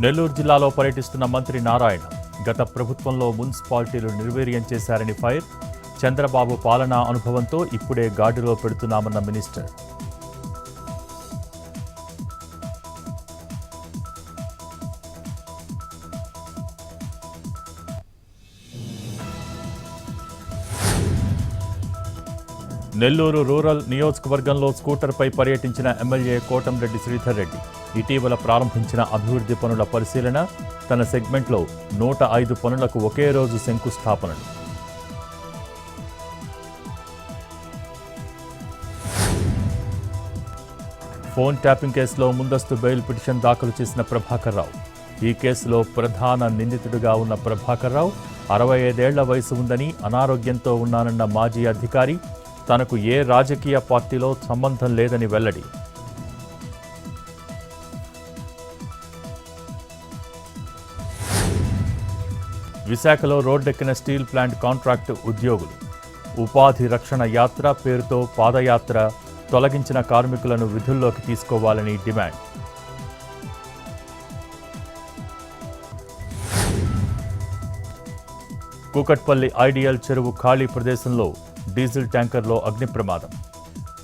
నెల్లూరు జిల్లాలో పర్యటిస్తున్న మంత్రి నారాయణ గత ప్రభుత్వంలో మున్సిపాలిటీలు నిర్వీర్యం చేశారని ఫైర్. చంద్రబాబు పాలనా అనుభవంతో ఇప్పుడే గాడిలో పెడుతున్నామన్న మినిస్టర్. నెల్లూరు రూరల్ నియోజకవర్గంలో స్కూటర్పై పర్యటించిన ఎమ్మెల్యే కోటంరెడ్డి శ్రీధర్ రెడ్డి ఇటీవల ప్రారంభించిన అభివృద్ధి పనుల పరిశీలన. తన సెగ్మెంట్లో 105 పనులకు ఒకే రోజు శంకుస్థాపనలు. ఫోన్ ట్యాపింగ్ కేసులో ముందస్తు బెయిల్ పిటిషన్ దాఖలు చేసిన ప్రభాకర్ రావు. ఈ కేసులో ప్రధాన నిందితుడిగా ఉన్న ప్రభాకర్ రావు 65 ఏళ్ల వయసు ఉందని, అనారోగ్యంతో ఉన్నానన్న మాజీ అధికారి. తనకు ఏ రాజకీయ పార్టీలో సంబంధం లేదని వెల్లడి. విశాఖలో రోడ్డెక్కిన స్టీల్ ప్లాంట్ కాంట్రాక్టు ఉద్యోగులు. ఉపాధి రక్షణ యాత్ర పేరుతో పాదయాత్ర. తొలగించిన కార్మికులను విధుల్లోకి తీసుకోవాలని డిమాండ్. కూకట్పల్లి ఐడియల్ చెరువు ఖాళీ ప్రదేశంలో డీజిల్ ట్యాంకర్లో అగ్ని ప్రమాదం.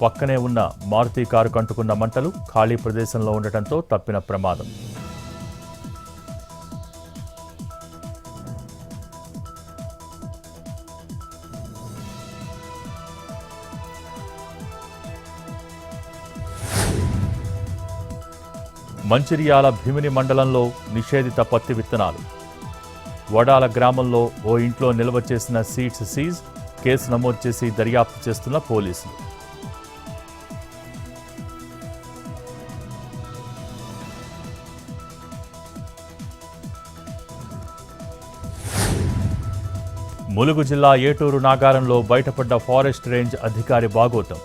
పక్కనే ఉన్న మారుతి కారు కంటుకున్న మంటలు ఖాళీ ప్రదేశంలో ఉండటంతో తప్పిన ప్రమాదం. మంచిర్యాల భీమిని మండలంలో నిషేధిత పత్తి విత్తనాలు. వడాల గ్రామంలో ఓ ఇంట్లో నిల్వ చేసిన సీడ్స్ సీజ్. కేసు నమోదు చేసి దర్యాప్తు చేస్తున్న పోలీసులు. ములుగు జిల్లా ఏటూరు నాగారంలో బయటపడ్డ ఫారెస్ట్ రేంజ్ అధికారి బాగోతం.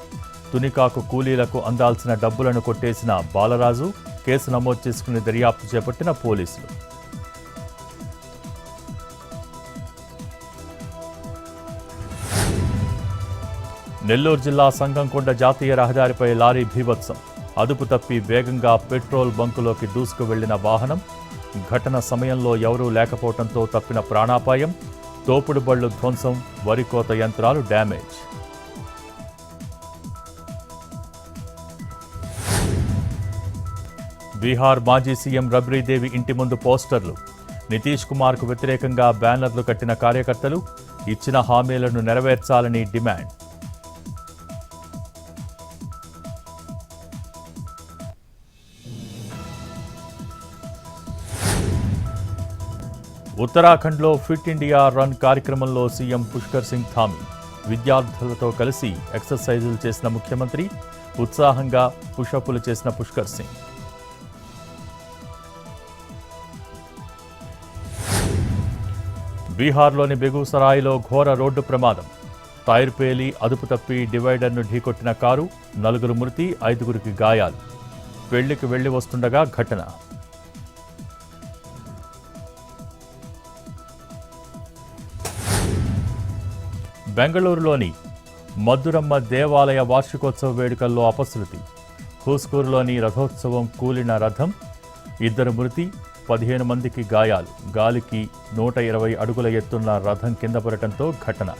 తునికాకు కూలీలకు అందాల్సిన డబ్బులను కొట్టేసిన బాలరాజు. కేసు నమోదు చేసుకుని దర్యాప్తు చేపట్టిన పోలీసులు. నెల్లూరు జిల్లా సంగంకొండ జాతీయ రహదారిపై లారీ బీభత్సం. అదుపు తప్పి వేగంగా పెట్రోల్ బంకులోకి దూసుకు వెళ్లిన వాహనం. ఘటన సమయంలో ఎవరూ లేకపోవడంతో తప్పిన ప్రాణాపాయం. తోపుడు బళ్లు ధ్వంసం, వరికోత యంత్రాలు డ్యామేజ్. బీహార్ మాజీ సీఎం రబ్రీదేవి ఇంటి ముందు పోస్టర్లు. నితీష్ కుమార్కు వ్యతిరేకంగా బ్యానర్లు కట్టిన కార్యకర్తలు. ఇచ్చిన హామీలను నెరవేర్చాలని డిమాండ్. ఉత్తరాఖండ్లో ఫిట్ ఇండియా రన్ కార్యక్రమంలో సీఎం పుష్కర్ సింగ్ ధామి. విద్యార్థులతో కలిసి ఎక్సర్సైజులు చేసిన ముఖ్యమంత్రి. ఉత్సాహంగా పుషప్పులు చేసిన పుష్కర్ సింగ్. బీహార్లోని బెగూసరాయ్లో ఘోర రోడ్డు ప్రమాదం. టైర్ పేలి అదుపు తప్పి డివైడర్ను ఢీకొట్టిన కారు. 4 మృతి, 5గురికి గాయాలు. పెళ్లికి వెళ్లి వస్తుండగా ఘటన. బెంగళూరులోని మధురమ్మ దేవాలయ వార్షికోత్సవ వేడుకల్లో అపశృతి. హూస్కూరులోని రథోత్సవం కూలిన రథం. 2 మృతి, 15 మందికి గాయాలు. గాలికి 120 అడుగుల ఎత్తున్న రథం కింద పడటంతో ఘటన.